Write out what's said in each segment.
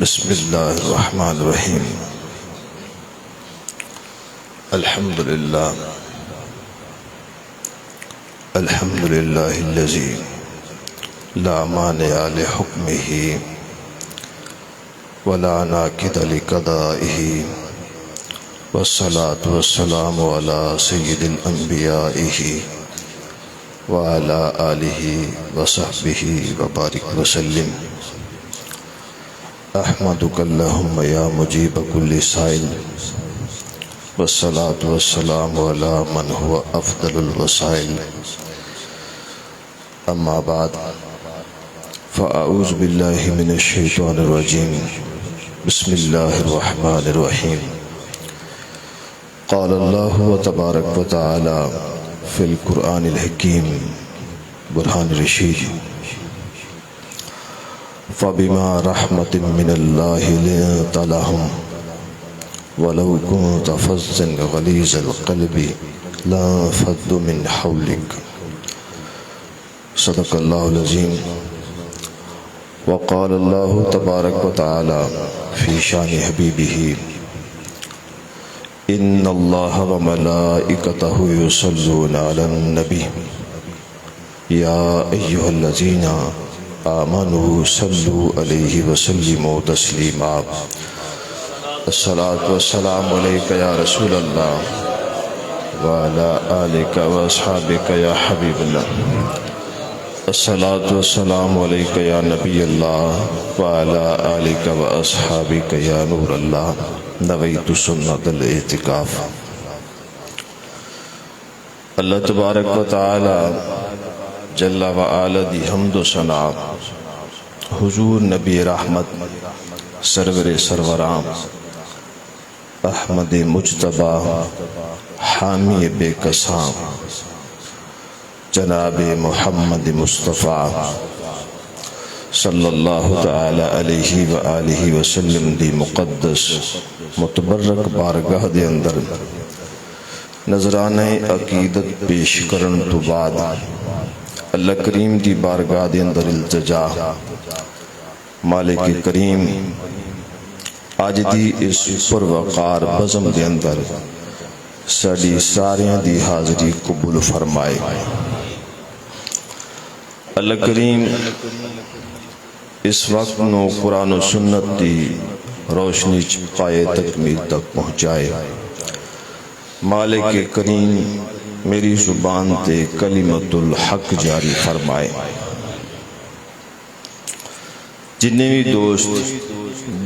بسم اللہ الرحمن الرحیم الحمد للہ الذی لا مانع لحکمہ ولا ناقض لقضائہ والصلاة والسلام علی سید الانبیاء وعلى آلہ وصحبہ وبارک وسلم احمدک اللہم یا مجیب کل سائل والصلاة والسلام علی من هو افضل الوسائل اما بعد فاعوذ باللہ من الشیطان الرجیم بسم اللہ الرحمن الرحیم قال اللہ تبارک و تعالی فی القرآن الحکیم برہان رشید فبما رحمت من اللہ لنت لهم ولو كنت فظا غلیظ القلب لانفضوا من حولک صدق اللہ العظیم وقال اللہ تبارک و تعالی فی شان حبیبہ ان اللہ وملائکتہ یصلون علی النبی یا ایہا الذین آمنوا صلوا علیہ وسلموا تسلیما الصلاة والسلام علیکہ یا رسول اللہ وعلی آلکہ واصحابکہ یا حبیب اللہ الصلاة والسلام علیکہ یا نبی اللہ وعلی آلکہ واصحابکہ یا نور اللہ نویت سنت الاعتکاف۔ اللہ تبارک و تعالی جل وعلا دی حمد و ثنا حضور نبی رحمت سرور سرورام احمد مجتبی حامی بے کساں جناب محمد مصطفیٰ صلی اللہ تعالی علیہ وآلہ وسلم دی مقدس متبرک بارگاہ دے اندر نظرانہ عقیدت پیش کرن تو بعد اللہ کریم دی بارگاہ دے اندر التجا مالک کریم آج دی اس پروقار بزم دے اندر ساڑی ساریاں دی حاضری قبول فرمائے۔ اللہ کریم اس وقت نو قرآن و سنت دی روشنی پائے تکمیل تک پہنچائے۔ مالک کریم میری زبان تے کلمت الحق جاری فرمائے۔ جنہیں بھی دوست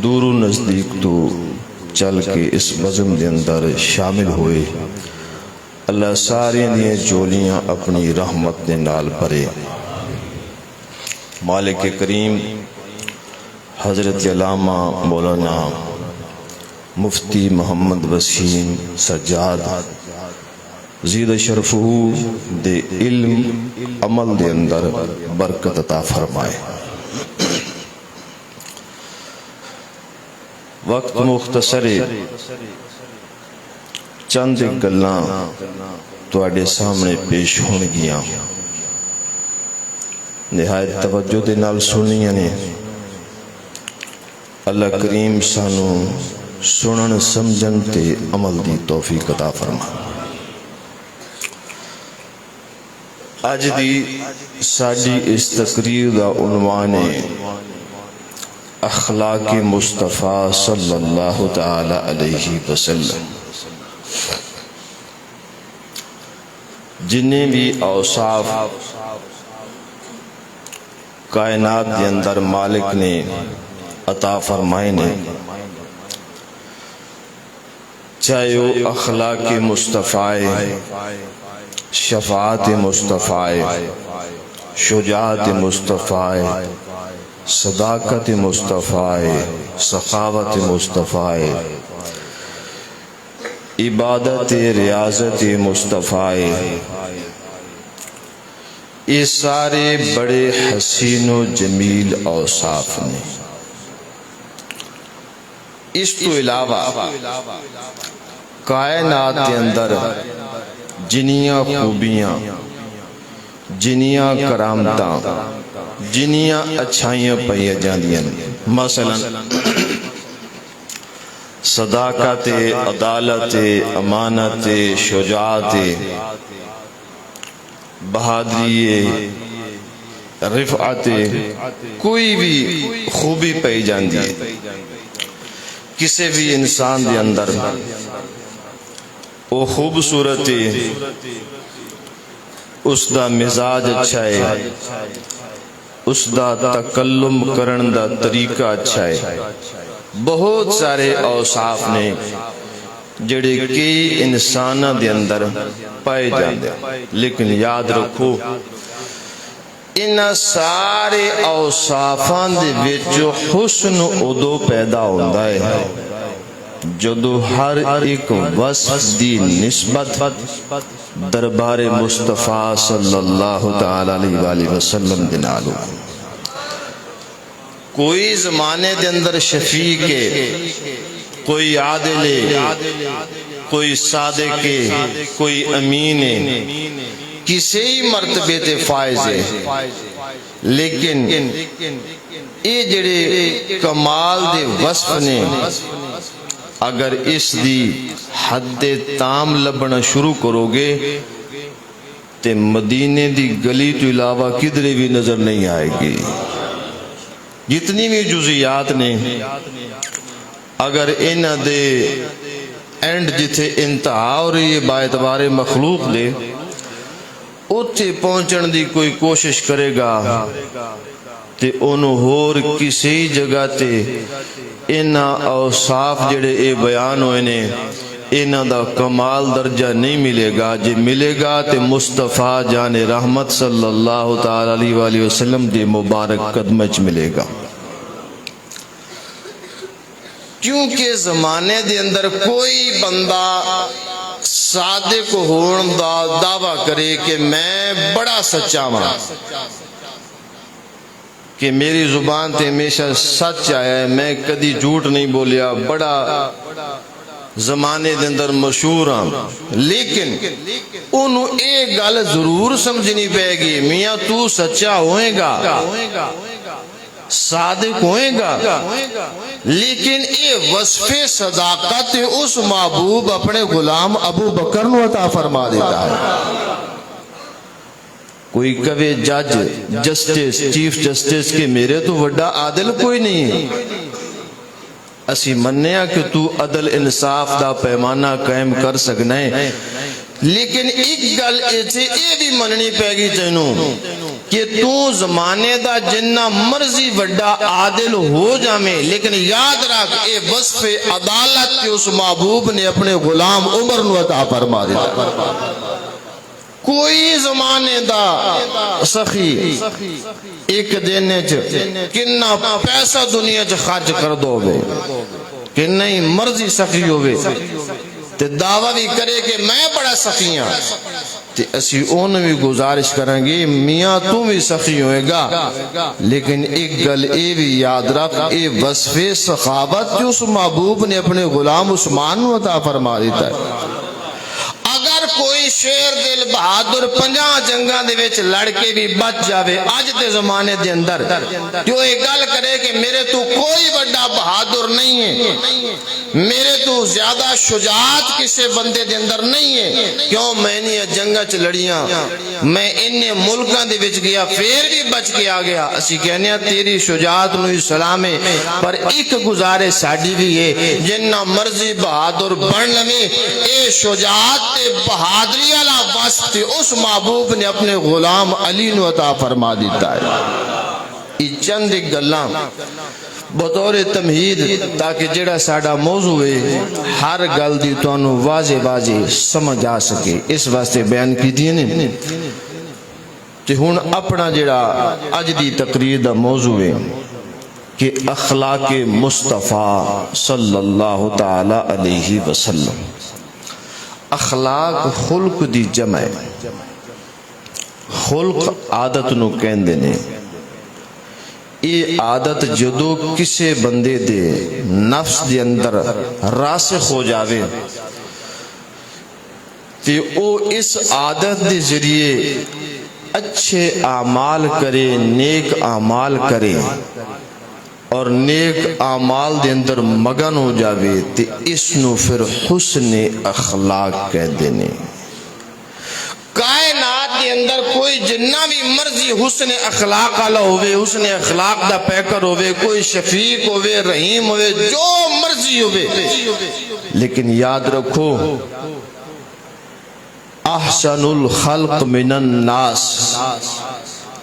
دور و نزدیک تو چل کے اس بزم دے اندر شامل ہوئے اللہ سارے دیئے جولیاں اپنی رحمت دے نال بھرے۔ مالک کریم حضرت علامہ مولانا مفتی محمد وسیم سجاد زید شرفہ دے علم عمل دے اندر برکت عطا فرمائے۔ وقت مختصر چند گلاں تواڈے سامنے پیش ہون گیاں نہایت توجہ دے نال سنیاں نے۔ اللہ کریم سانو سنن سمجھن تے عمل دی توفیق عطا فرما۔ اج دی ساڈی اس تقریر دا عنوان ہے اخلاق مصطفیٰ صلی اللہ تعالی علیہ وسلم۔ جنہیں بھی اوصاف کائنات کے اندر مالک نے عطا فرمائے نے، چاہے وہ اخلاق مصطفیٰ، شفاعت مصطفیٰ، شجاعت مصطفیٰ، صداقت مصطفیٰ، سخاوت مصطفیٰ، عبادت ریاضت مصطفیٰ، یہ سارے بڑے حسین و جمیل اوصاف نے۔ اس تو علاوہ کائنات کے اندر جنیاں خوبیاں، جنیاں کرامتاں، جنیاں اچھائیاں پائیاں جاندیاں۔ مثلا صداقت، عدالت، امانت، شجاعت، بہادری، رفعت، کوئی بھی خوبی پائی جاندی ہے کسی بھی انسان دے اندر، وہ خوبصورت ہے، اس دا مزاج اچھا ہے، اس دا تکلم کرن دا طریقہ اچھا ہے، بہت سارے اوصاف نے جڑے کئی انسانہ دے اندر پائے جاندے، لیکن یاد رکھو ان سارے اوصافان دے وچ حسن ادو پیدا ہوندا ہے جدو ہر ایک وصف دی نسبت دربار مصطفیٰ صلی اللہ تعالی علیہ وآلہ وسلم دے نال ہو۔ کوئی زمانے دے اندر شفیق ہے، کوئی عادل ہے، کوئی صادق ہے، کوئی امین ہے، کسی مرتبے تے فائز ہے، لیکن یہ جڑے کمال دے وصف نے اگر اس دی حد تام لبنا شروع کرو گے تے مدینے دی گلی تو علاوہ کدھرے بھی نظر نہیں آئے گی۔ جتنی بھی جزیات نے اگر ان دے اینڈ جتھے انتہا اور یہ باعتبار مخلوق دے اتھے پہنچن دی کوئی کوشش کرے گا تے انہوں ہور کسی جگہ تے انہا اوصاف جڑے اے بیان ہوئے نے انہا دا کمال درجہ نہیں ملے گا، جے ملے گا تے مصطفیٰ جان رحمت صلی اللہ تعالی علیہ وآلہ وسلم دی مبارک قدمچ ملے گا۔ کیونکہ زمانے دے اندر کوئی بندہ صادق ہون دا دعویٰ کرے کہ میں بڑا سچا ہوں، کہ میری زبان تے ہمیشہ سچ آیا ہے، میں کدی جھوٹ نہیں بولیا، بڑا زمانے دے اندر مشہور ہوں، لیکن انہوں ایک گل ضرور سمجھنی پائے گی، میاں تو سچا ہوئے گا، صادق ہوئے گا، لیکن یہ وصف صداقت اس محبوب اپنے غلام ابو بکر نو عطا فرما دیتا ہے۔ کوئی کہے جج، جسٹس، چیف جسٹس کہ میرے تو وڈا عادل کوئی نہیں ہے، اسی منیا کہ تو عدل انصاف دا پیمانہ قائم کر سکنا ہے، لیکن ایک گل ایتھے اے بھی مننی پے گی تینوں کہ تو زمانے دا جنہ مرضی وڈا عادل ہو جامے، لیکن یاد رکھ اے وصف عدالت کے اس محبوب نے اپنے غلام عمر نو عطا فرما دیتا۔ کوئی زمانے دا سخی ایک دینے کنہ پیسہ دنیا خرچ کر دو گے کہ نہیں مرضی سخی ہوئے تے دعویٰ بھی کرے کہ میں بڑا سخی ہوں، تے اسی اون بھی گزارش کریں گے میاں تو بھی سخی ہوئے گا، لیکن ایک گل اے بھی یاد رکھ اے وصف سخاوت جو اس محبوب نے اپنے غلام عثمان نو عطا فرما دیتا ہے۔ اگر کوئی شیر دل بہادر 50 جنگاں دے وچ لڑ کے بھی بچ جاوے آج دے زمانے دے اندر جو ایک گل کرے کہ میرے تو کوئی بڑا بہادر نہیں ہے، میرے تو زیادہ شجاعت کسی بندے دے اندر نہیں ہے، کیوں میں نے جنگاں چ لڑیاں، میں انہیں ملکاں دے وچ گیا پھر بھی بچ کے آ گیا، اسی کہنے ہیں تیری شجاعت نو سلام ہے، پر ایک گزارے ساڑی بھی ہے جنہ مرضی بہادر بن لویں اے شجاعت بہادری والا وصف اس محبوب نے اپنے غلام علی نو عطا فرما دیتا ہے۔ یہ چند ایک گلاں بطور تمہید تاکہ جڑا ساڑا موضوع ہے ہر گل دی تو انہوں واضح واضح سمجھ آ سکے اس واسطے بیان کی دینے کہ ہون اپنا جڑا اج دی تقریر دا موضوع ہے کہ اخلاق مصطفیٰ صلی اللہ تعالی علیہ وسلم۔ اخلاق خلق دی جمع ہے، خلق عادت نو کہندے نے، یہ عادت جدو کسے بندے دے نفس دے اندر راسخ ہو جاوے تے او اس عادت دے ذریعے اچھے اعمال کرے، نیک اعمال کرے اور نیک اعمال دے اندر مگن ہو جاوے تے اس نو پھر حسن اخلاق کہہ دینے۔ کائنات کے اندر کوئی جنہ بھی مرضی حسن اخلاق والا ہوئے، حسن اخلاق دا پیکر ہوئے، کوئی شفیق ہوئے، رحیم ہوئے، جو مرضی ہوئے، لیکن یاد رکھو احسن الخلق من الناس،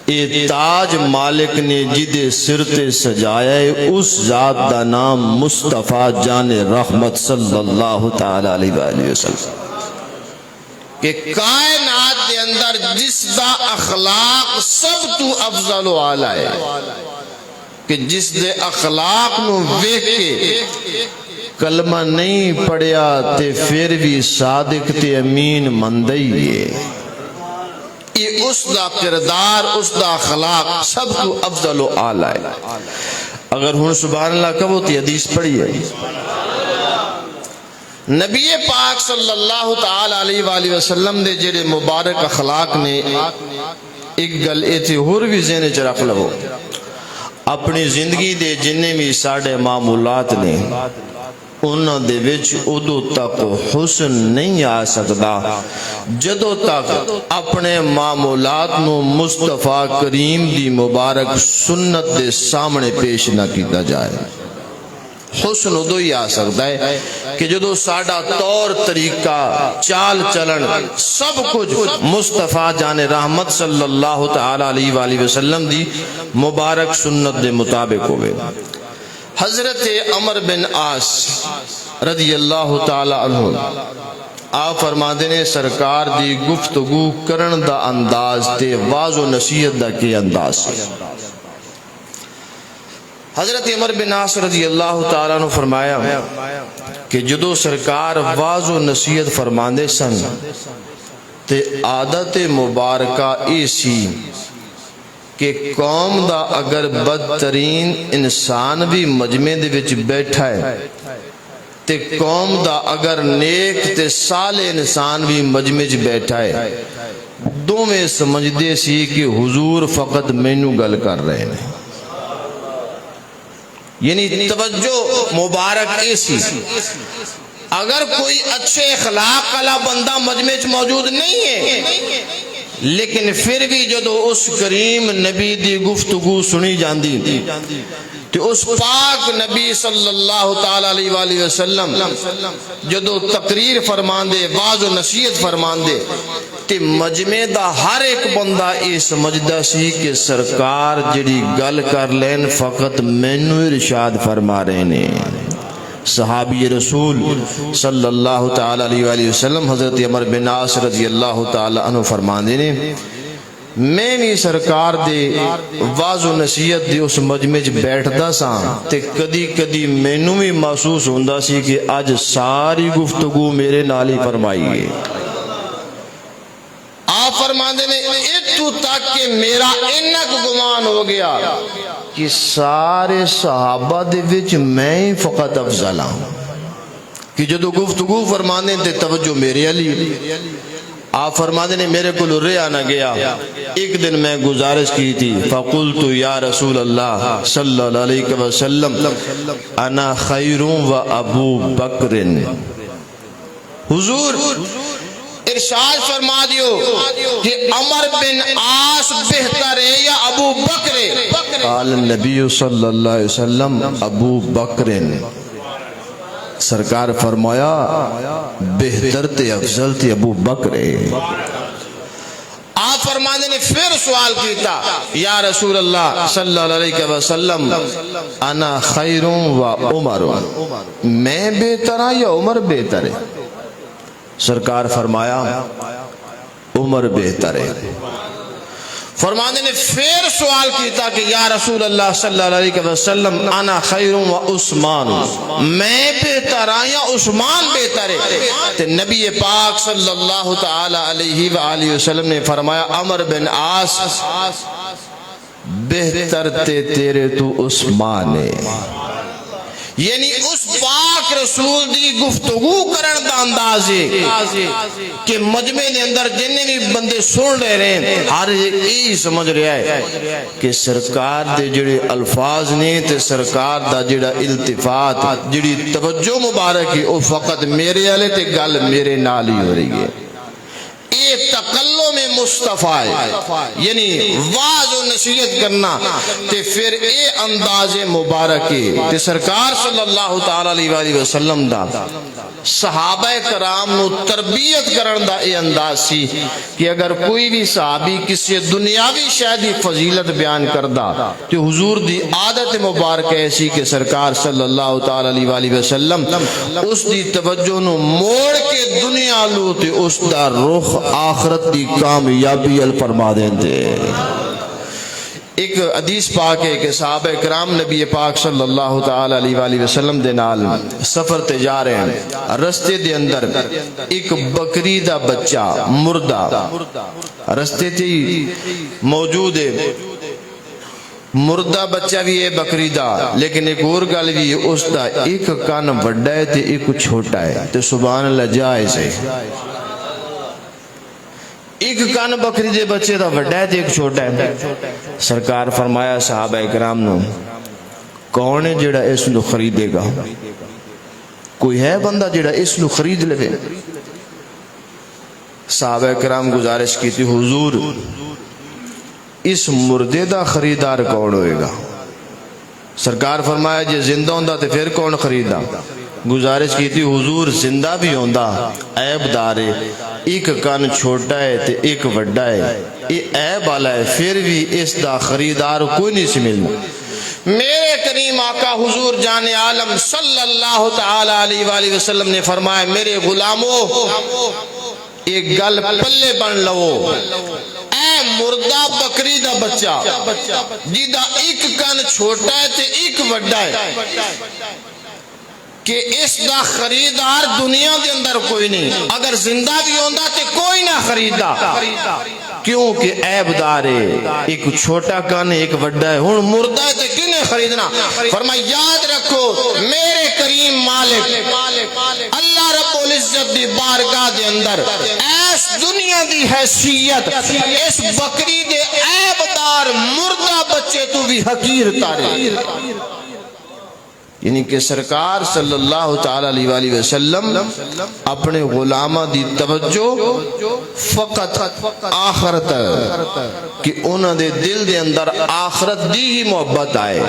اے تاج مالک نے جدے سر تے سجایا ہے، اس ذات دا نام مصطفیٰ جان رحمت صلی اللہ تعالی علیہ وآلہ وسلم، کہ کائنات دے اندر جس دا اخلاق سب تو افضل و اعلیٰ ہے، کہ جس دے اخلاق نو ویکھ کے کلمہ نہیں پڑھیا تے پھر بھی صادق تے امین مندئی ہے، یہ اس دا کردار، اس دا اخلاق سب تو افضل و اعلیٰ ہے۔ اگر ہن سبحان اللہ کہو تی حدیث پڑھی ہے، نبی پاک صلی اللہ تعالی علیہ وآلہ وسلم دے جڑے مبارک اخلاق نے ایک گل ایتھے ہور بھی ذہن چ رکھ لو، اپنی زندگی دے جننے بھی ساڑھے معمولات نے انہاں دے وچ ادو تک حسن نہیں آ سکتا جدو تک اپنے معمولات نو مصطفیٰ کریم دی مبارک سنت دے سامنے پیش نہ کیتا جائے۔ حسن ادو ہی آ سکتا ہے کہ جدو ساڑھا طور طریقہ چال چلن سب کچھ مصطفیٰ جان رحمت صلی اللہ تعالی علیہ وآلہ وسلم دی مبارک سنت دے مطابق ہوئے۔ حضرت عمر بن عاص رضی اللہ تعالی عنہ آپ فرما دینے سرکار دی گفتگو کرن دا انداز تے واض و نصیحت دا کے انداز سے، حضرت عمر بن عاص رضی اللہ تعالیٰ عنہ فرمایا کہ جدو سرکار واض و نصیحت فرماندے سن تے عادت مبارکہ ایسی کہ قوم دا اگر بدترین انسان بھی مجمع دے وچ بیٹھا ہے تے قوم دا اگر نیک تے صالح انسان بھی مجمع وچ بیٹھا ہے، دو میں سمجھدے سی کہ حضور فقط مینو گل کر رہے ہیں، یعنی توجہ مبارک ایسی۔ اگر کوئی اچھے اخلاق والا بندہ مجمع وچ موجود نہیں ہے لیکن پھر بھی جدو اس کریم نبی دی گفتگو سنی جاندی تو اس پاک نبی صلی اللہ تعالی علیہ وآلہ وسلم جدو تقریر فرمان دے، واض و نصیحت فرمان دے، تے مجمع دا ہر ایک بندہ یہ سمجھدا سی کہ سرکار جڑی گل کر لین فقط مینو ارشاد فرما رہے نے۔ صحابی رسول صلی اللہ تعالی علیہ وآلہ وسلم حضرت عمر بن عاص رضی اللہ تعالی عنہ فرماندے نے میں بھی سرکار دے واض و نصیحت دے اس مجمع وچ بیٹھدا ساں تے کدی کدی مینوں بھی محسوس ہوندا سی کہ اج ساری گفتگو میرے نال ہی فرمائی ہے۔ آپ فرماندے نے اتو تک کہ میرا انک گمان ہو گیا کہ سارے صحابہ دے وچ میں فقط افضل ہوں، کہ جدو گفتگو فرمانے تے توجہ میرے علی۔ آپ فرمانے نے میرے کو ریا نہ گیا، ایک دن میں گزارش کی تھی فقلت یا رسول اللہ صلی اللہ علیہ وسلم انا خیر و ابو بکر، حضور ارشاد فرما دیو کہ عمر بن عاص بہتر ہے یا ابو بکر؟ قال النبی صلی اللہ علیہ وسلم ابو بکر، سرکار فرمایا بہتر تے افضل تے ابو بکر۔ آپ فرمانے نے پھر سوال کیتا یا رسول اللہ صلی اللہ علیہ وسلم انا خیر و عمر، میں بہتر ہوں یا عمر بہتر ہے؟ سرکار فرمایا عمر بہتر ہے۔ فرمانے نے پھر سوال کیتا کہ یا رسول اللہ صلی اللہ علیہ وسلم انا خیر و عثمان، میں بہتر ہوں یا عثمان بہتر ہے؟ تو نبی پاک صلی اللہ تعالی علیہ وآلہ وسلم نے فرمایا عمر بن عاص بہتر تے تیرے تو عثمان ہے، یعنی اس پاک رسول دی گفتگو کرن دا انداز ہے کہ مجمع دے اندر جنہیں بھی بندے سن رہے ہیں ہر ایک یہی سمجھ رہا ہے کہ سرکار دے جڑے الفاظ نے تے سرکار دا جڑا التفات جڑی توجہ مبارک ہے وہ فقط میرے والے تے گل میرے نال ہی ہو رہی ہے. یہ تکلم مصطفیٰ ہے یعنی واعظ و نصیحت کرنا تے پھر اے انداز مبارک ہے تے سرکار صلی اللہ تعالی علیہ وآلہ وسلم دا صحابہ کرام نو تربیت کرن دا اے انداز سی کہ اگر کوئی بھی صحابی کسی دنیاوی شے دی فضیلت بیان کردا تے حضور دی عادت مبارک ایسی کہ سرکار صلی اللہ تعالی علیہ وآلہ وسلم اس دی توجہ نو موڑ کے دنیا لو تے اس دا رخ آخرت دی کامیابی فرما دیں دے. ایک حدیث پاک ہے کہ صحابہ کرام نبی پاک صلی اللہ تعالی علیہ وآلہ وسلم دے نال سفر تے جا رہے ہیں. رستے دے اندر ایک بکری دا بچہ مردہ رستے تے موجود ہے. مردہ بچہ بھی ہے بکری دا لیکن ایک اور گل بھی ہے اس دا ایک کان بڑا ہے تے ایک چھوٹا ہے تے سبحان اللہ جائز ہے. ایک کان بکری دے بچے دا بڑا ہے تے ایک چھوٹا ہے. سرکار فرمایا صحابہ اکرام نو کون ہے جڑا اس نو خریدے گا؟ کوئی ہے بندہ جڑا اس نو خرید لے؟ صحابہ اکرام گزارش کی تھی حضور اس مردے دا خریدار کون ہوئے گا؟ سرکار فرمایا جے زندہ ہوندہ تے پھر کون خریدا؟ گزارش کی تھی حضور زندہ بھی ہوندہ عیب دارے ایک کان چھوٹا ہے تے ایک وڈا ہے یہ عیب والا ہے پھر بھی اس دا خریدار کوئی نہیں سی ملنا. میرے کریم آقا حضور جان عالم صلی اللہ تعالی علیہ وآلہ وسلم نے فرمایا میرے غلاموں ایک گل پلے بن لو اے مردہ بکری دا بچہ جیدہ ایک کان چھوٹا ہے تے ایک وڈا ہے کہ اس دا خریدار دنیا دے اندر کوئی نہیں. اگر زندہ بھی ہوندہ تے کوئی نہ خریدا کیونکہ عیب دار ہے ایک چھوٹا کان ایک وڈا ہے. ہن مردہ ہے تے کنے خریدنا؟ فرمایا یاد رکھو میرے کریم مالک اللہ رب العزت دی بارگاہ دے اندر ایس دنیا دی حیثیت اس بکری دے عیب دار مردہ بچے تو بھی حقیر تارے. یعنی کہ سرکار صلی اللہ تعالی علیہ وآلہ وسلم اپنے غلامہ دی توجہ فقط آخرت کہ انہوں دے دل دے اندر آخرت دی ہی محبت آئے.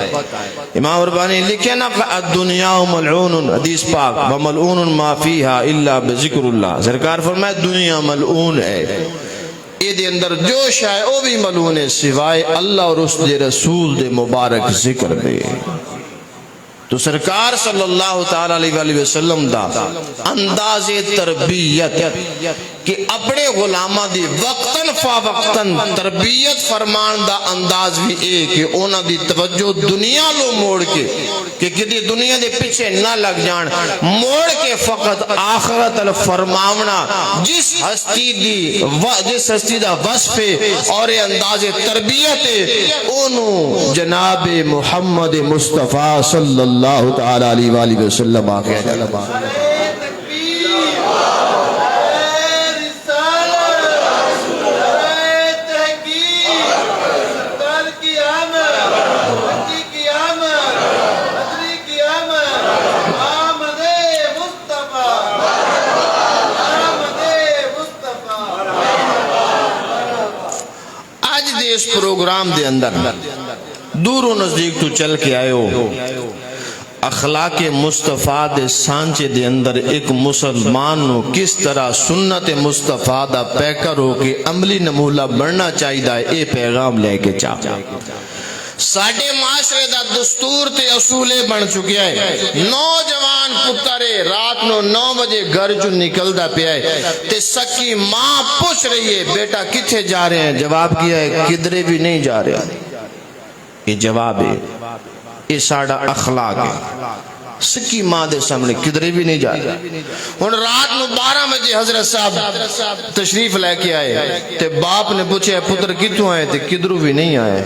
امام ربانی لکھے نا الدنیا ملعون حدیث پاک وملعون ما فیہا الا بذکر اللہ. سرکار فرمائے دنیا ملعون ہے یہ دے اندر جو شاہ وہ بھی ملعون ہے سوائے اللہ اور اس دے رسول دے مبارک ذکر دے. تو سرکار صلی اللہ تعالی علیہ وآلہ وسلم دا انداز تربیت کہ اپنے غلامہ دی وقتاً فا وقتاً تربیت فرمان دا انداز بھی ایک کہ اونا دی توجہ دنیا لو موڑ کے کہ کدی دنیا دے پیچھے نہ لگ جان موڑ کے فقط آخرت الفرماونا جس ہستی دا وصف اور انداز تربیت انہوں جناب محمد مصطفیٰ صلی اللہ تعالی علیہ وآلہ وسلم آگے اس پروگرام دے اندر دور و نزدیک تو چل کے آئے ہو اخلاق مصطفیٰ دے سانچے دے اندر ایک مسلمان نو کس طرح سنت مصطفیٰ دا پیکر ہو کے عملی نمولہ بڑھنا چاہیے اے پیغام لے کے چاہتا. ساڑھے معاشرے دا دستور تے اصولے بن چکے ہیں. نوجوان پترے رات نو 9 بجے گھر جو نکل دا پہ آئے تے سکی ماں پوچھ رہی ہے بیٹا کتھے جا رہے ہیں؟ جواب کیا ہے کدھرے بھی نہیں جا رہے ہیں. یہ جواب ہے یہ ساڑھا اخلاق ہے. سکی ماں دے سامنے کدھرے بھی نہیں جا رہے. ان رات نو 12 بجے حضرت صاحب تشریف لے کے آئے تے باپ نے پوچھے پتر کتوں آئے تے کدھروں بھی نہیں آئے.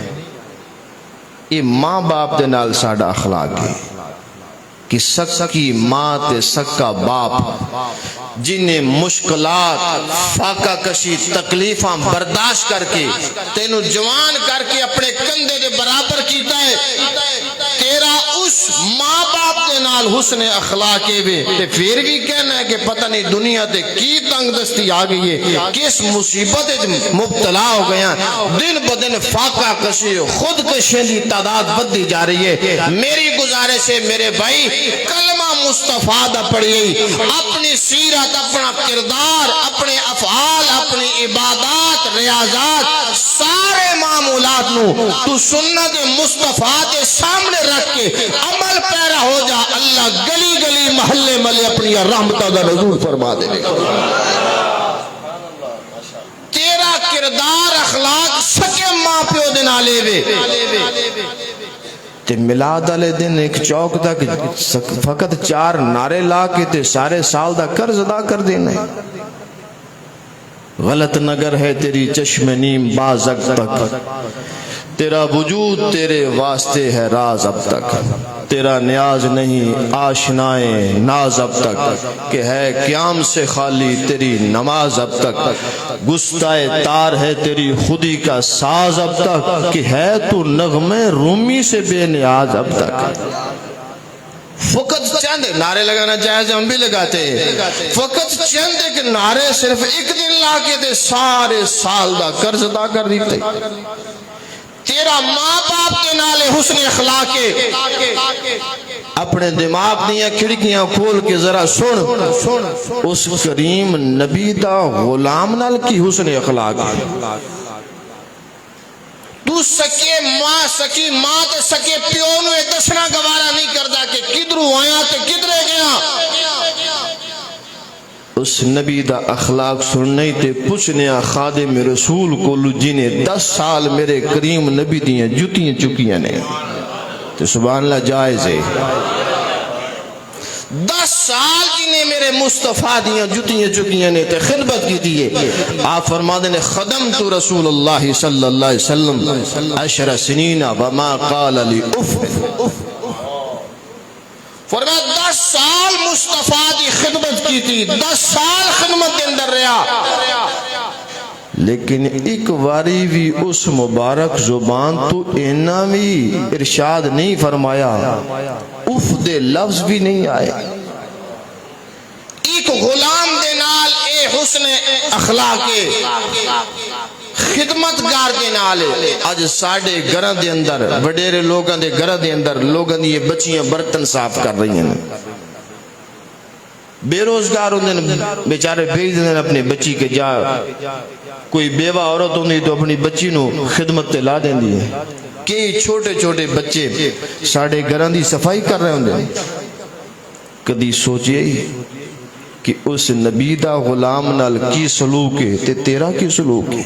یہ ماں باپ دے نال ساڑھا اخلاق ہے. کہ سکی ماں تے سکا باپ جنہیں مشکلات فاقہ کشی تکلیفاں برداشت کر کے تینوں جوان کر کے اپنے کندھے دے برابر کیتا ہے، تیرا اس ماں باپ دے نال حسن اخلاق وے تے پھر بھی کہنا ہے کہ پتہ نہیں دنیا تے کی تنگ دستی آ گئی ہے، کس مصیبت مبتلا ہو گیا، دن بدن فاقہ کشی خود کشی دی تعداد بدھی جا رہی ہے۔ میری گزارش ہے میرے بھائی، کلمہ مصطفیٰ دا پڑھیے، اپنی سیرت، اپنا کردار، اپنے افعال، اپنی عبادات، ریاضات، سارے معمولات نو تو سنت مصطفیٰ کے سامنے رکھ کے عمل پیرا ہو جا، اللہ گلی گلی محلے ملے اپنی رحمتہ دا نزول فرما دے گا۔ تیرا کردار اخلاق سکے ماں پیو دے نالے وے تے میلاد والے دن ایک چوک تک فقط 4 نعرے لا کے تے سارے سال دا قرض ادا کر دینا ہے۔ غلط نگر ہے تیری چشم نیم باز اب تک، تیرا وجود تیرے واسطے ہے راز اب تک، تیرا نیاز نہیں آشنائے ناز اب تک، کہ ہے قیام سے خالی تیری نماز اب تک، گستائے تار ہے تیری خودی کا ساز اب تک، کہ ہے تو نغمے رومی سے بے نیاز اب تک۔ فقط چند نعرے لگانا جائز ہم بھی لگاتے ہیں، فقط چند ایک نعرے صرف ایک دن لا کے دے سارے سال دا قرض ادا کر دیتے۔ تیرا ماں باپ کے نالے حسن اخلاق کے اپنے دماغ دیا کھڑکیاں کھول کے ذرا سن، اس کریم نبی دا غلام نال کی حسن اخلاق ہے۔ تو سکی ماں تے سکے پیو نو دسنا گوارا نہیں کردا کہ کدھروں آیا تے کدھرے گیا۔ اس نبی دا اخلاق سننے تے پوچھنے خادم رسول کو جنہیں 10 سال میرے کریم نبی دیاں جتیاں چکیاں نے، تے سبحان اللہ جائز ہے۔ 10 سال جنہیں میرے مصطفیٰ دیاں جتیاں چکیاں نے تے خدمت کی دیئے۔ آپ فرما دیں خدمت رسول اللہ صلی اللہ علیہ وسلم 10 سنین وما قال لی اف، فرمایا 10 سال مصطفیٰ دی خدمت کی تھی، 10 سال خدمت کے اندر رہا، لیکن ایک واری بھی اس مبارک زبان تو اینا بھی ارشاد نہیں فرمایا، اف دے لفظ بھی نہیں آئے۔ ایک غلام دے نال اے حسن اخلاق خدمت گار دے نال آج ساڑھے گھرہ دے اندر وڈیرے لوگاں دے گھرہ دے اندر لوگاں دی یہ بچیاں برتن صاف کر رہی ہیں، بے روزگار ہوندے بیچارے بھیج دیں اپنی بچی کے جا، کوئی بیوہ عورت ہوندی تو اپنی بچی نو خدمت تے لا دیں دی ہے۔ کئی چھوٹے چھوٹے بچے ساڑھے گھرہ دی صفائی کر رہے ہوندے، کدی سوچئے کہ اس نبی دا غلام نال کی سلوک ہے تے تیرا کی سلوک ہے۔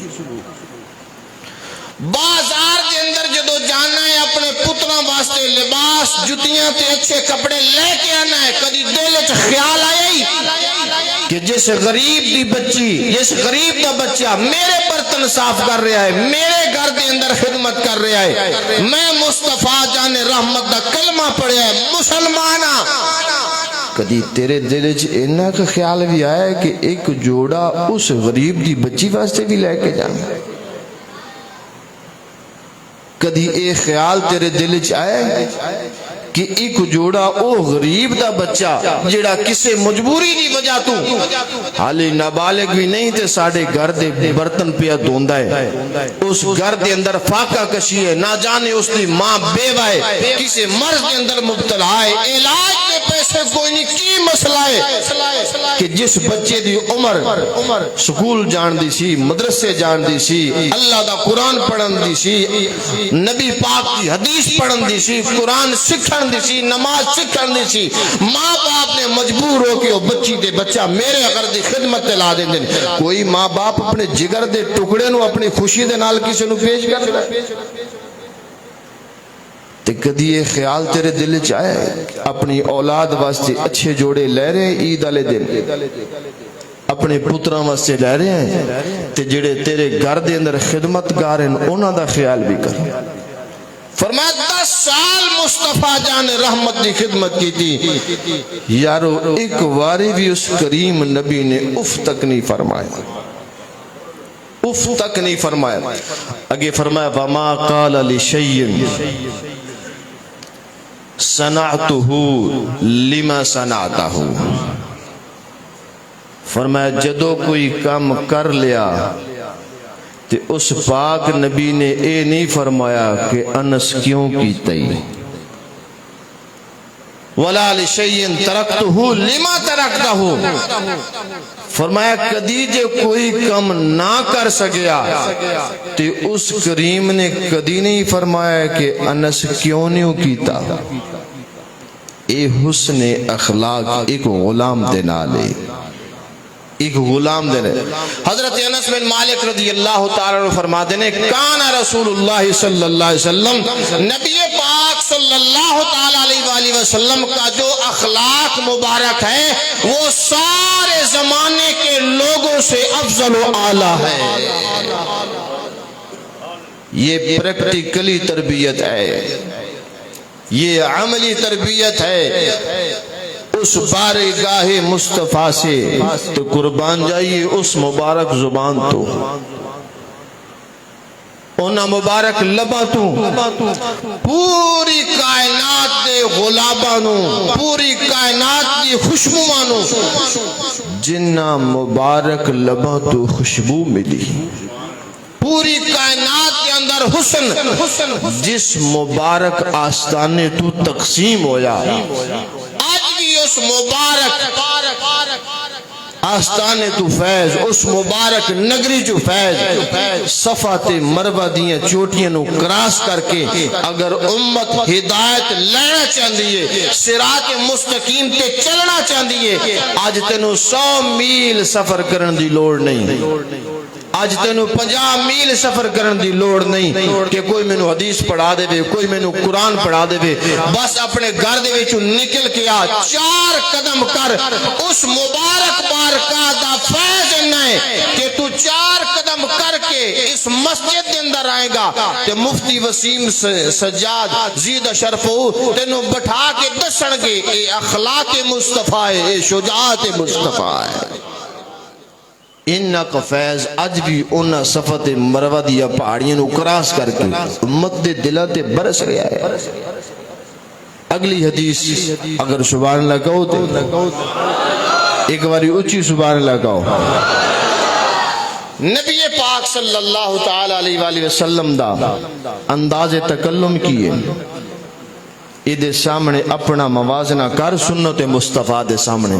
بازار دے اندر جدو جانا ہے اپنے پتروں واسطے لباس جتیاں تے اچھے کپڑے لے کے آنا ہے، کدی دل وچ خیال آیا ہی کہ جس غریب دی بچی، جس غریب دا بچہ میرے برتن صاف کر رہا ہے، میرے گھر دے اندر خدمت کر رہا ہے، میں مصطفیٰ جان رحمت دا کلمہ پڑھیا ہے، مسلمانہ، کدی تیرے دل وچ اینا کا خیال بھی آیا ہے کہ ایک جوڑا اس غریب دی بچی واسطے بھی لے کے جانا؟ کدی ایک خیال تیرے دل وچ آیا ہے کہ ایک جوڑا او غریب دا بچہ جڑا کسے مجبوری دی وجہ تو حالی نابالغ بھی نہیں تے ساڑھے گھر دے برتن پیا دھوندا ہے، اس گھر دے اندر فاقہ کشی ہے، نہ جانے اس دی ماں بیوہ ہے، کسے مرض دے اندر مبتلا ہے، علاج کے پیسے کوئی نہیں، کی مسئلہ ہے کہ جس بچے دی عمر سکول جان دی سی، مدرسے جان دی سی، اللہ دا قرآن پڑھن دی سی، نبی پاک کی حدیث پڑھن دی سی، قرآن سکھن دی سی، نماز سکھن دی سی، ماں باپ نے مجبور ہو کے وہ بچی دے بچہ میرے اگر دی خدمت لا دیں دیں۔ کوئی ماں باپ اپنے جگر دے ٹکڑے نو اپنی خوشی دے نال کسی نو پیش کر دے، تے کدی یہ خیال تیرے دل وچ آیا ہے اپنی اولاد واسطے اچھے جوڑے لے رہے ہیں عید والے دن، اپنے پتراں واسطے لے رہے ہیں تے جڑے تیرے گھر دے اندر خدمت گار ہیں انہاں دا خیال بھی کر۔ فرمایا 10 سال مصطفیٰ جان رحمت دی خدمت کی تھی یارو، ایک واری بھی اس کریم نبی نے اف تک نہیں فرمایا، اف تک نہیں فرمایا۔ اگے فرمایا وما قال لشیء صنعتہ لما صنعتہ، فرمایا جدو کوئی کام کر لیا تے اس پاک نبی نے اے نہیں فرمایا کہ انس کیوں کی تئی، وَلَا لِشَيْءٍ تَرَكْتُهُ لِمَا تَرَكْتَهُ، فرمایا کدی جے کوئی کم نہ کر سکیا تے اس کریم نے کدی نہیں فرمایا کہ انس کیوں نہیں کیتا۔ اے حسن اخلاق ایک غلام دینا لے، ایک غلام دینے۔ حضرت انس بن مالک رضی اللہ تعالیٰ عنہ فرماتے ہیں کان رسول اللہ صلی اللہ علیہ وسلم، نبی پاک صلی اللہ تعالیٰ علیہ وسلم کا جو اخلاق مبارک ہے وہ سارے زمانے کے لوگوں سے افضل و اعلیٰ ہے۔ یہ پریکٹیکلی تربیت ہے، یہ عملی تربیت ہے۔ اس بارگاہ مصطفیٰ سے تو قربان جائیے اس مبارک زبان تو، انہا مبارک لبا تو، پوری کائنات دے غلابانو، پوری کائنات دی خوشبوانو، جنہ مبارک لبا تو خوشبو ملی، پوری کائنات کے اندر حسن جس مبارک آستانے تو تقسیم ہویا، اس مبارک آستانے تو فیض، اس مبارک نگری جو فیض، صفات مروہ دیاں چوٹیاں نو کراس کر کے اگر امت ہدایت لینا چاندیے، صراط مستقیم تے چلنا چاندیے، آج تینو 100 میل سفر کرن دی لوڑ نہیں، آج تینو 50 میل سفر کرن دی لوڑ نہیں کہ کوئی میں نو حدیث پڑھا دے بے، کوئی میں نو قرآن پڑھا دے بے، بس اپنے گھر دے وچوں نکل کے آ 4 قدم کر، اس مبارک بارکاہ دا فیض انہیں کہ تو 4 قدم کر کے اس مسجد کے اندر آئے گا تے مفتی وسیم سجاد زید شرفو تینو بٹھا کے دسن گے اے اخلاق مصطفیٰ ہے، اے شجاعت مصطفیٰ ہے۔ انہا کا فیض اج بھی انہا صفت مروہ دیا پہاڑیاں نو کراس کر کے امت دے دلاتے برس رہا ہے۔ اگلی حدیث اگر سبحان اللہ کہو تے ایک باری اچھی سبحان اللہ کہو۔ نبی پاک صلی اللہ تعالیٰ علیہ وسلم دا انداز تکلم کیے، ادھے سامنے اپنا موازنہ کر سنت مصطفیٰ دے سامنے۔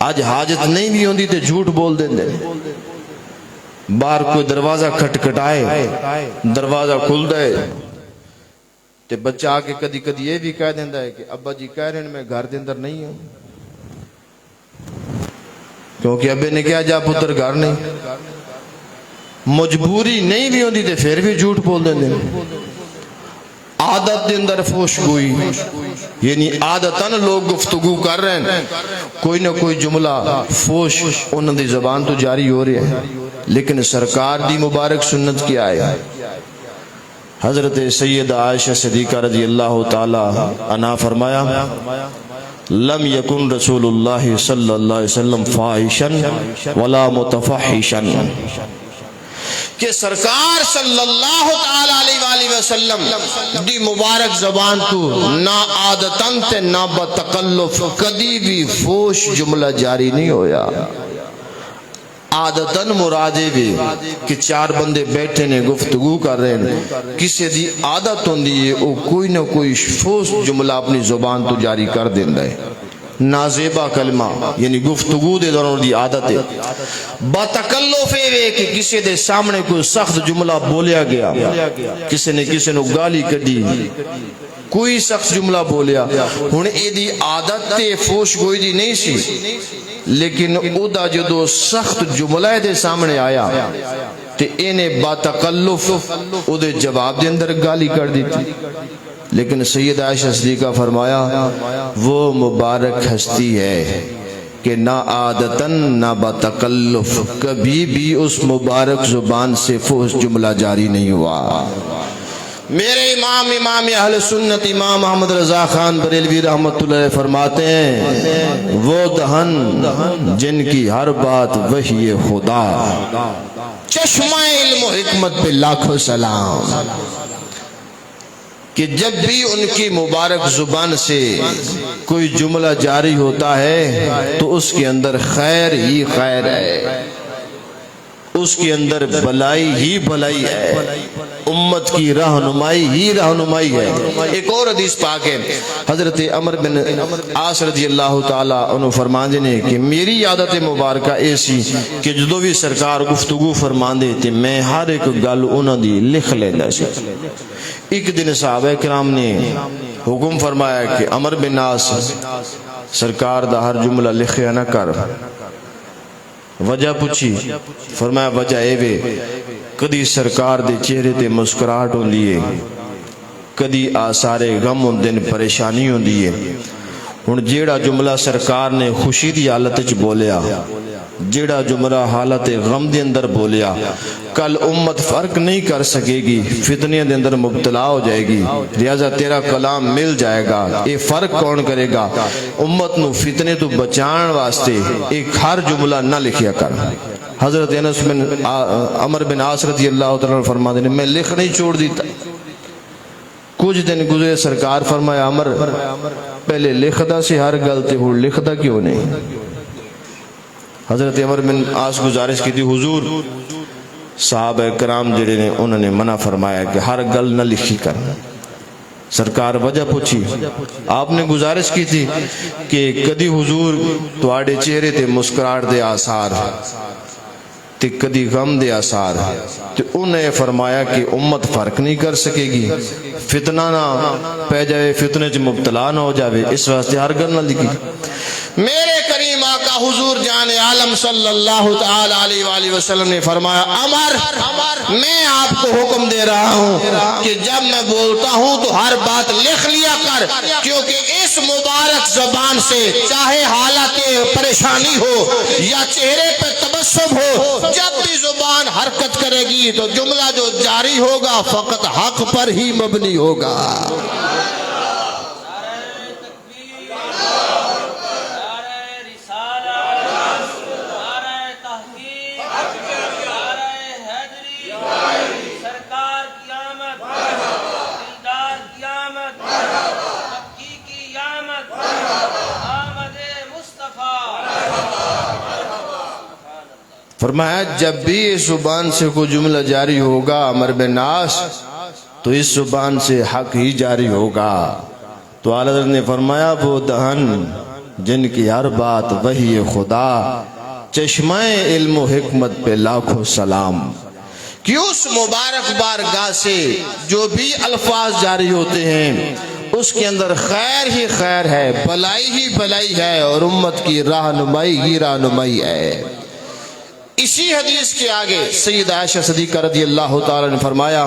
آج حاجت نہیں بھی ہوندی تے جھوٹ بول دیں دے، باہر کوئی دروازہ کھٹکھٹائے، دروازہ کھل دے تے بچہ آکے کدی کدی یہ بھی کہہ دیندہ ہے کہ ابا جی کہہ رہے ہیں میں گھر دے اندر نہیں ہوں، کیونکہ ابے نے کہا جا پتر گھر نہیں، مجبوری نہیں بھی ہوندی تے پھر بھی جھوٹ بول دیں دے۔ عادت دے اندر فوش گوئی، یعنی عادتاً لوگ گفتگو کر رہے ہیں، کوئی نہ کوئی جملہ فوش انہوں دی زبان تو جاری ہو رہی ہے، لیکن سرکار دی مبارک سنت کیا ہے؟ حضرت سیدہ عائشہ صدیقہ رضی اللہ تعالی عنہ فرمایا لم یکن رسول اللہ صلی اللہ علیہ وسلم فاحشا ولا متفحشا، کہ سرکار صلی اللہ تعالیٰ علیہ وسلم دی مبارک زبان تو نہ عادتاً تے نہ بتکلف کدی بھی فوش جملہ جاری نہیں ہویا۔ عادتاً مرادے بھی کہ 4 بندے بیٹھے نے گفتگو کر رہے ہیں، کسی دی عادت ہوندی ہے وہ کوئی نہ کوئی فوش جملہ اپنی زبان تو جاری کر دیندہ ہے، نازیبہ کلمہ یعنی گفتگو دے دوران دی عادت ہے۔ بتکلف ہے کہ کسی دے سامنے کوئی سخت جملہ بولیا گیا، کسی نے کسی نو گالی کڈی، کوئی سخت جملہ بولیا، ہن اے دی عادت تے فوش گوئی دی نہیں سی، لیکن او دا جدو سخت جملہ دے سامنے آیا تے اینے بتکلف او دے جواب دے اندر گالی کر دی تھی۔ لیکن سید عائشہ صدیقہ فرمایا وہ مبارک ہستی ہے کہ نہ عادتاً نہ بتکلف کبھی بھی اس مبارک زبان سے فحش جملہ جاری نہیں ہوا۔ میرے امام اہل سنت امام احمد رضا خان بریلوی رحمت اللہ علیہ فرماتے ہیں وہ دہن جن کی ہر بات وحی خدا، چشمہ علم و حکمت پہ لاکھوں سلام، کہ جب بھی ان کی مبارک زبان سے کوئی جملہ جاری ہوتا ہے تو اس کے اندر خیر ہی خیر ہے، اس کے اندر بلائی ہی بلائی ہے، امت کی رہنمائی ہی رہنمائی ہے۔ ایک اور حدیث پاک ہے، حضرت عمر بن عاص رضی اللہ تعالیٰ عنہ فرماندے نے کہ میری عادت مبارکہ ایسی کہ جدو بھی سرکار گفتگو فرماندے تھے میں ہر ایک گل انہوں دی لکھ لینا سی۔ ایک دن صحابہ کرام نے حکم فرمایا کہ عمر بن عاص سرکار دا ہر جملہ لکھیا نہ کر۔ وجہ پوچھی، فرمایا وجہ اے وے کدی سرکار دے چہرے تے مسکراہٹ ہوندی ہے، کدی آثار غم ہوندے نے، پریشانی ہوندی ہے۔ ہن جیڑا جملہ سرکار نے خوشی دی حالت وچ بولیا، جیڑا جملہ حالت غم دے اندر بولیا، کل امت فرق نہیں کر سکے گی، فتنے دے اندر مبتلا ہو جائے گی، لہذا تیرا کلام مل جائے گا۔ یہ فرق کون کرے گا؟ امت نو فتنے تو بچان واسطے ایک ہر جملہ نہ لکھیا کر۔ حضرت انس بن عمر بن عاص رضی اللہ تعالیٰ فرماتے ہیں میں لکھ نہیں چھوڑ دیتا۔ کچھ دن گزرے، سرکار فرمایا عمر پہلے لکھدا سی ہر گل تے ہن لکھدا کیوں نہیں؟ حضرت عمر بن عاص گزارش کی تھی حضور صحابہ کرام جڑے نے انہوں نے منع فرمایا کہ ہر گل نہ لکھی کر۔ سرکار وجہ پوچھی، آپ نے گزارش کی تھی کہ کدی حضور تواڈے چہرے تے مسکراہٹ دے آثار تے کدی غم دے آثار، تو انہوں نے فرمایا کہ امت فرق نہیں کر سکے گی، فتنہ نہ پہ جائے، فتنے چ مبتلا نہ ہو جاوے، اس واسطے ہر گل نہ لکھی۔ میرے کریم آقا حضور جان عالم صلی اللہ تعالی علیہ وآلہ وسلم نے فرمایا عمر میں آپ کو حکم دے رہا ہوں کہ جب میں بولتا ہوں تو ہر بات لکھ لیا کر، کیونکہ اس مبارک زبان سے چاہے حالت پریشانی ہو یا چہرے پہ تبسم ہو، جب بھی زبان حرکت کرے گی تو جملہ جو جاری ہوگا فقط حق پر ہی مبنی ہوگا۔ فرمایا جب بھی اس زبان سے کوئی جملہ جاری ہوگا عمر بن عاص تو اس زبان سے حق ہی جاری ہوگا۔ تو اعلیٰ حضرت نے فرمایا وہ دہن جن کی ہر بات وحی خدا، چشمہ علم و حکمت پہ لاکھوں سلام، کہ اس مبارک بارگاہ سے جو بھی الفاظ جاری ہوتے ہیں اس کے اندر خیر ہی خیر ہے، بلائی ہی بلائی ہے، اور امت کی رہنمائی ہی رہنمائی ہے۔ اسی حدیث کے آگے سید عائشہ صدیقہ رضی اللہ تعالیٰ نے فرمایا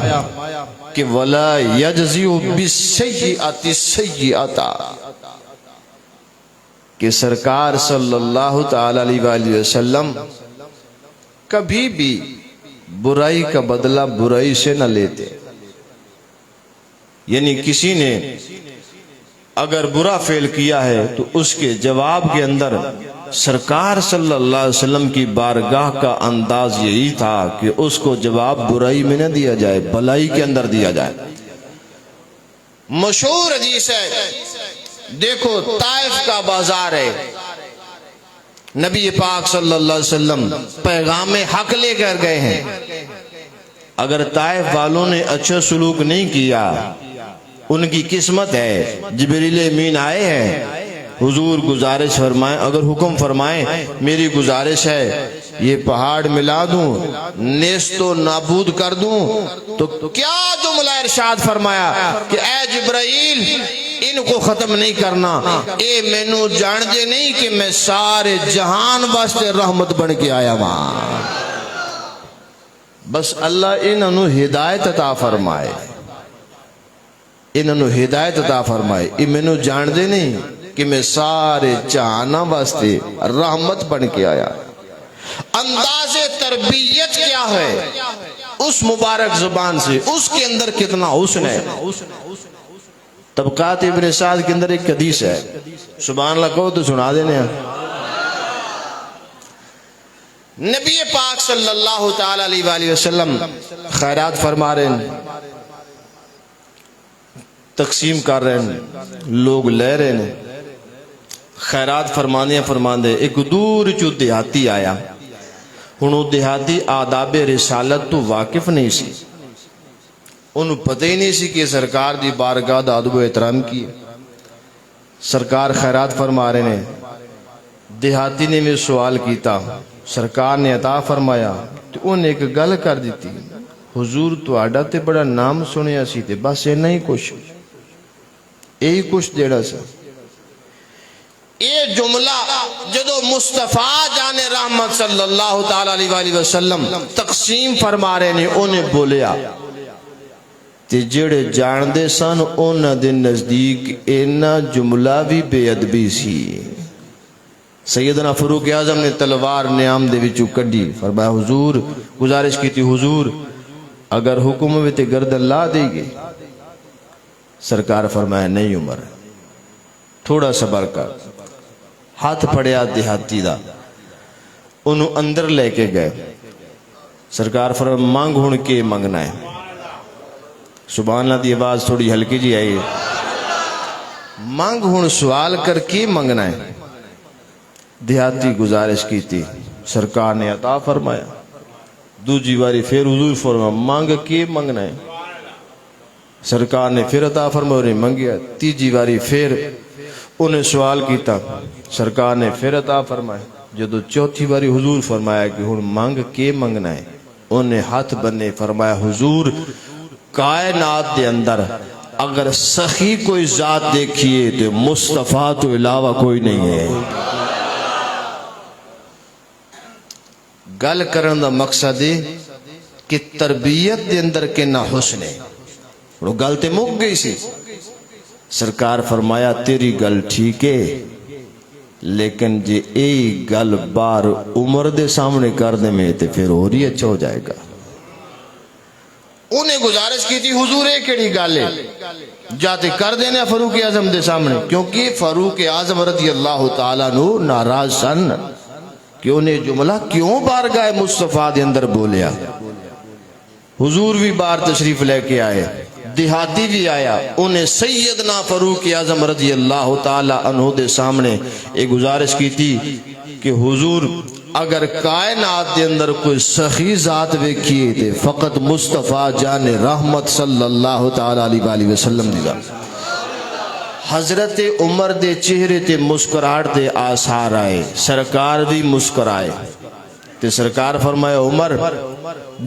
کہ وَلَا يَجْزِعُ بِالسَّيِّئَةِ سَيِّئَةً، کہ سرکار صلی اللہ تعالیٰ علیہ وآلہ وسلم کبھی بھی برائی کا بدلہ برائی سے نہ لیتے۔ یعنی کسی نے اگر برا فعل کیا ہے تو اس کے جواب کے اندر سرکار صلی اللہ علیہ وسلم کی بارگاہ کا انداز یہی تھا کہ اس کو جواب برائی میں نہ دیا جائے، بلائی کے اندر دیا جائے۔ مشہور حدیث ہے، دیکھو طائف کا بازار ہے، نبی پاک صلی اللہ علیہ وسلم پیغام حق لے کر گئے ہیں، اگر طائف والوں نے اچھا سلوک نہیں کیا ان کی قسمت ہے، جبریل امین آئے ہیں، حضور گزارش فرمائیں، اگر حکم فرمائیں میری گزارش ہے یہ پہاڑ ملا دوں، نیست و نابود کر دوں، تو کیا جملہ ارشاد فرمایا کہ اے جبرائیل ان کو ختم نہیں کرنا، اے مینو جان دے نہیں کہ میں سارے جہان واسطے رحمت بن کے آیا وہاں۔ بس اللہ انہوں ہدایت عطا فرمائے، انہوں ہدایت عطا فرمائے، یہ مینو جان دے نہیں کہ میں سارے جہانا واسطے رحمت بن کے آیا۔ انداز تربیت کیا ہے اس مبارک زبان سے، اس کے اندر کتنا حسن ہے۔ طبقات ابن سعد کے اندر ایک حدیث ہے، سبحان اللہ کہو تو سنا دینے ہیں۔ نبی پاک صلی اللہ تعالی علیہ وآلہ وسلم خیرات فرما رہے ہیں، تقسیم کر رہے ہیں، لوگ لے رہے ہیں، خیرات فرماندے ایک دور چو دیہاتی آیا۔ ہنو دیہاتی آداب رسالت تو واقف نہیں سی، انہوں پتہ ہی نہیں سی کہ سرکار دی بارگاہ دا ادب و احترام کی۔ سرکار خیرات فرما رہے ہیں، دیہاتی نے میں سوال کیتا، سرکار نے عطا فرمایا تو انہیں ایک گل کر دیتی، حضور تو آڈا تے بڑا نام سنیا سی تے بس اینا ہی کچھ، یہی کچھ دیڑا سا۔ یہ جملہ جدو مصطفیٰ جان رحمت صلی اللہ تعالی علیہ وآلہ وسلم تقسیم فرما رہے نے انہیں بولیا تے جڑے جان دے سن انہ دے نزدیک اینا جملہ بھی بے ادبی سی۔ سیدنا فاروق اعظم نے تلوار نیام دے وچوں کڈی، فرمایا حضور، گزارش کی تھی حضور اگر حکم ہوئے تے گردن لا دے گے۔ سرکار فرمایا نہیں عمر، تھوڑا صبر کر۔ ہاتھ پڑیا دیہاتی دا، انہوں اندر لے کے گئے۔ سرکار فرمایا مانگ ہون کے منگنا ہے۔ سبحان اللہ دی آواز تھوڑی ہلکی جی آئی، مانگ ہون سوال کر کے منگنا ہے۔ دیہاتی گزارش کی تھی، سرکار نے عطا فرمایا۔ دوسری باری پھر حضور فرمایا مانگ کے منگنا ہے، سرکار نے پھر عطا فرمایا انہیں منگیا۔ تیسری باری پھر انہیں سوال کیتا، سرکار نے پھر عطا فرمایا۔ جدو چوتھی باری حضور فرمایا کہ ہن مانگ کے منگنا ہے، انہیں ہاتھ بنے فرمایا حضور کائنات دے اندر اگر سخی کوئی ذات دیکھیے تو مصطفیٰ تو علاوہ کوئی نہیں ہے۔ گل کرن دا مقصد ہے کہ تربیت دے اندر کنا حسن ہے۔ وہ گل تے مک گئی سی۔ سرکار فرمایا تیری گل ٹھیک ہے لیکن جے اے گل بار عمر دے سامنے کر دے میں تے پھر اور ہی اچھا ہو جائے گا۔ انہیں گزارش کی تھی حضور ایک کیڑی گل ہے جاتے کر دینا فاروق اعظم دے سامنے، کیونکہ فاروق اعظم رضی اللہ تعالیٰ نو ناراض سن کہ انہیں جملہ کیوں بارگاہ مصطفیٰ دے اندر بولیا۔ حضور بھی بار تشریف لے کے آئے، دیہاتی بھی آیا، انہیں سیدنا فاروق اعظم رضی اللہ تعالیٰ عنہ دے سامنے ایک گزارش کی تھی کہ حضور اگر کائنات دے اندر کوئی سخی ذات ویکھیے تے فقط مصطفیٰ جان رحمت صلی اللہ تعالیٰ علیہ وسلم دی ذات۔ حضرت عمر دے چہرے تے مسکراہٹ دے آثار آئے، سرکار بھی مسکرائے تے سرکار فرمایا عمر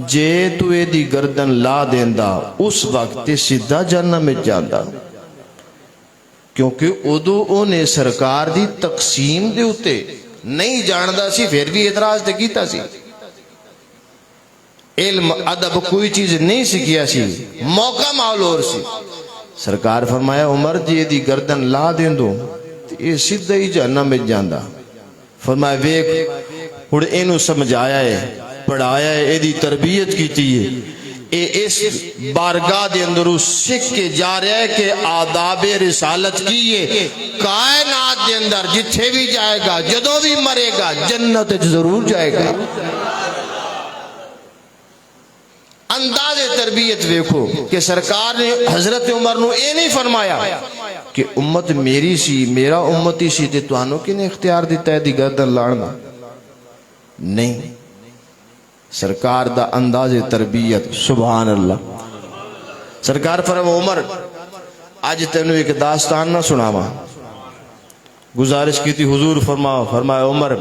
جے تو اے دی گردن لا دیندا اس وقت سیدھا جنت میں جاندا، کیونکہ ادو انہیں سرکار دی تقسیم دے اتے نہیں جاندا سی پھر بھی اعتراض تے کیتا سی۔ علم ادب کوئی چیز نہیں سکھیا سی، موقع معلوم سی۔ سرکار فرمایا عمر جی دی گردن لا دیں دو یہ سیدھا ہی جہنم میں جاندا۔ فرمایا ویک ہن اینو سمجھایا ہے، پڑھایا ہے، ایدی تربیت کیتی ہے، اے اس بارگاہ دے اندر سکھ کے جا رہا ہے کہ آداب رسالت کیے کائنات دے اندر جتھے بھی جائے گا جدو بھی مرے گا جنت ضرور جائے گا۔ انداز تربیت دیکھو کہ سرکار نے حضرت عمر نو اے نہیں فرمایا کہ امت میری سی میرا امتی سی تے توانو کنے اختیار دیتا ہے دی گردن لاڑنا، نہیں، سرکار دا انداز تربیت سبحان اللہ۔ سرکار فرمایا عمر آج تینو ایک داستان نہ سناوا، گزارش کی تھی حضور فرمایا عمر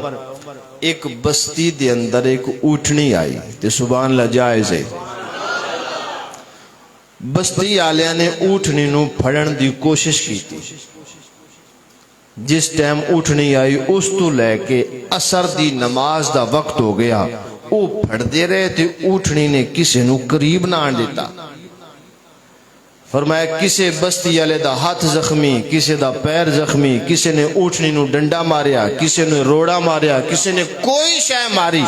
ایک بستی دے اندر ایک اٹھنی آئی تے سبحان اللہ جائز ہے، بستی آلیاں نے اٹھنی نو پھڑن دی کوشش کی تھی، جس ٹائم اٹھنی آئی اس تو لے کے عصر دی نماز دا وقت ہو گیا، وہ پھڑ دے رہے تھے، اٹھنی نے کسی نو قریب نہ آن دیتا۔ فرمایا کسے بستی والے دا ہاتھ زخمی، کسے دا پیر زخمی، کسے نے اونٹنی نو ڈنڈا ماریا، کسے نے روڑا ماریا، کسے نے کوئی شے ماری،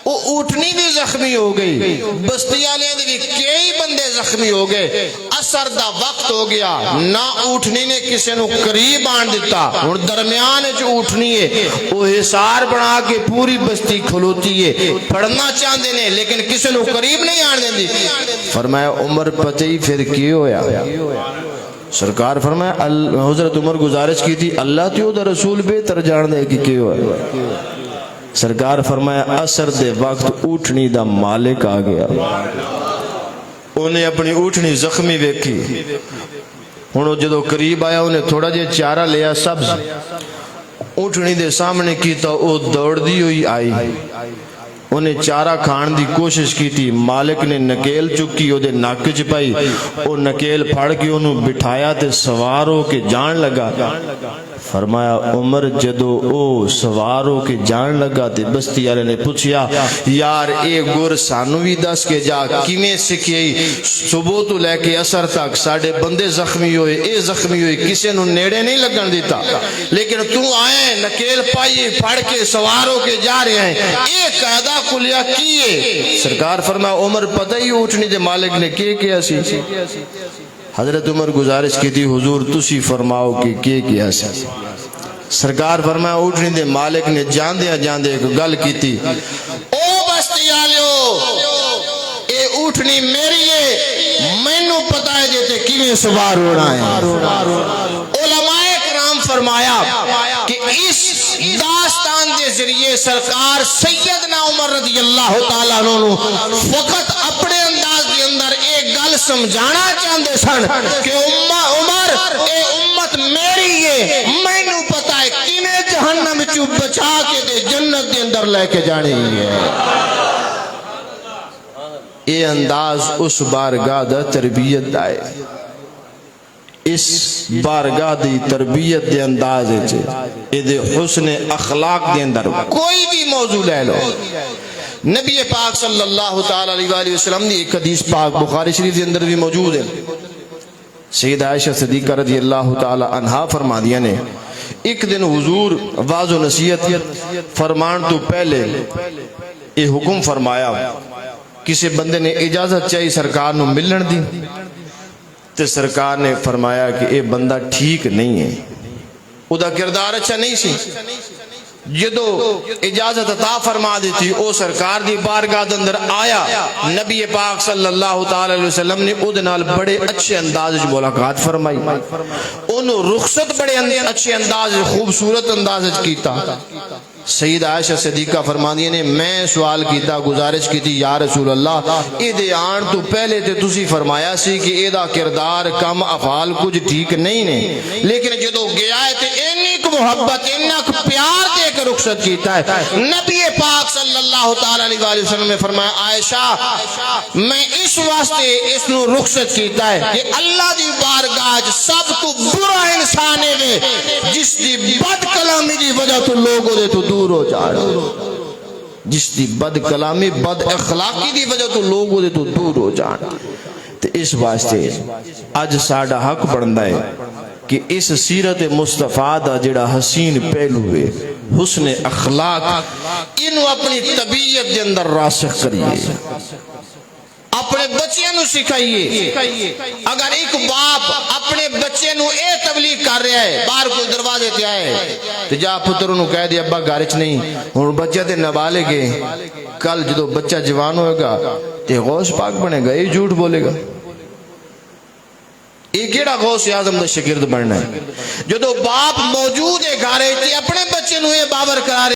وہ اونٹنی بھی زخمی ہو گئی، بستی والے بھی کئی بندے زخمی ہو گئے۔ اثر دا وقت ہو گیا، نہ اونٹنی نے کسے نو قریب آن دیتا، اور درمیان جو اونٹنی ہے وہ حصار بنا کے پوری بستی کھلوتی ہے، پڑھنا چاہتے ہیں لیکن کسے نو قریب نہیں آن دیندی۔ فرمایا عمر پتہ ہی پھر کی ہویا؟ سرکار فرمایا حضرت عمر گزارش کی تھی اللہ تیو دا رسول بہتر جان دے کہ کی ہویا۔ سرکار فرمایا اثر دے وقت اونٹنی دا مالک آ گیا، انہیں اپنی اونٹنی زخمی ویکھی، انہوں جدو قریب آیا انہیں تھوڑا جے چارہ لیا سبز، اونٹنی دے سامنے کیتا وہ دوڑ دی ہوئی آئی، انہیں چارہ کھان دی کوشش کی تھی، مالک نے نکیل چکی او دے ناک چ پائی، او نکیل پھاڑ کے انہوں بٹھایا تے سوار ہو کے جان لگا۔ فرمایا عمر جدو او سوار ہو کے جان لگا تے بستی والے نے پوچھیا یار اے گر سانو بھی دس کے جا کیویں سکھیئی، صبح تو لے کے اثر تک ساڈے بندے زخمی ہوئے، اے زخمی ہوئے، کسے نو نیڑے نہیں لگن دیتا، لیکن تو آئے نکیل پائی پھاڑ کے سوار ہو کے جا رہے ہیں، اے قاعدہ کلیا کیے؟ سرکار فرمایا عمر پتہ ہی اونٹنی دے مالک نے کیا سی؟ حضرت عمر گزارش کی تھی حضور تسی فرماؤ کہ کیا سی؟ سرکار فرمایا اونٹنی دے مالک نے جاندے ایک گل کی تھی، او بستی آلیو اے اونٹنی میری ہے، مینوں پتہ ہے جیتے کیویں سوار ہونا ہے۔ علماء کرام فرمایا کہ اس داستان دے ذریعے سرکار سیدنا عمر رضی اللہ تعالیٰ عنہ فقط اپنے انداز کے اندر ایک گل سمجھانا چاہتے سن کہ عمر اے امت میری ہے، میں نو پتا ہے کنے جہنم چو بچا کے دے جنت دے اندر لے کے جانے ہے۔ اے انداز اس بارگاہ دا تربیت دائے، اس بارگاہ دی تربیت دے انداز ہے، دے حسن اخلاق دے اندر کوئی بھی موضوع لے لو۔ نبی پاک صلی اللہ تعالی علیہ وآلہ وسلم دی ایک حدیث پاک بخاری شریف دے اندر بھی موجود ہے، سید عائشہ صدیقہ رضی اللہ تعالی عنہا فرما دیا نے ایک دن حضور واض و نصیحت فرمان تو پہلے یہ حکم فرمایا، کسی بندے نے اجازت چاہی سرکار نو ملن دی، تے سرکار نے فرمایا کہ اے بندہ ٹھیک نہیں ہے، او دا کردار اچھا نہیں سی، جدو اجازت عطا فرما دیتی او سرکار دی بارگاہ دے اندر آیا، نبی پاک صلی اللہ تعالی علیہ وسلم نے او دنال بڑے اچھے انداز ملاقات فرمائی، انہوں رخصت بڑے اچھے انداز خوبصورت انداز کیتا۔ سید عائشہ صدیقہ فرمانی نے میں سوال کیتا، گزارش کی تھی یا رسول اللہ اے دے آن تو پہلے تے تسی فرمایا سی کہ اے دا کردار کم افعال کچھ ٹھیک نہیں نے، لیکن جدو گیا ہے تے انیک محبت انیک پیار دے کے رخصت کیتا ہے۔ نبی پاک صلی اللہ تعالی علیہ وآلہ وسلم نے فرمایا عائشہ میں اس واسطے اس نو رخصت کیتا ہے کہ اللہ دی بارگاہ سب تو برا انسان ہے جس دی بد کلامی دی وجہ تو لوگوں دے تو دور ہو جا رہا، جس دی بد کلامی بد اخلاقی دی وجہ تو لوگوں دے تو دور ہو جانا۔ تو اس واسطے آج ساڑھا حق بڑھندا ہے کہ اس سیرت مصطفیٰ دا جڑا حسین پہلو ہے حسن اخلاق انہوں اپنی طبیعت دے اندر راسخ کریے، اپنے بچے نو سکھائیے۔ اگر ایک باپ اپنے بچے نو اے تبلیغ کر رہا ہے، باہر کوئی دروازے تے آئے تو جا پتر انہوں کہہ دیا ابا گارچ نہیں، اور بچہ تے نبالے گے، کل جدو بچہ جوان ہوئے گا تے غوث پاک بنے گا، یہ جھوٹ بولے گا، یہ کیڑا غوث اعظم دا شاگرد بننا ہے؟ جدو باپ موجود ہے گھارے تے اپنے بچے نو یہ باور کرا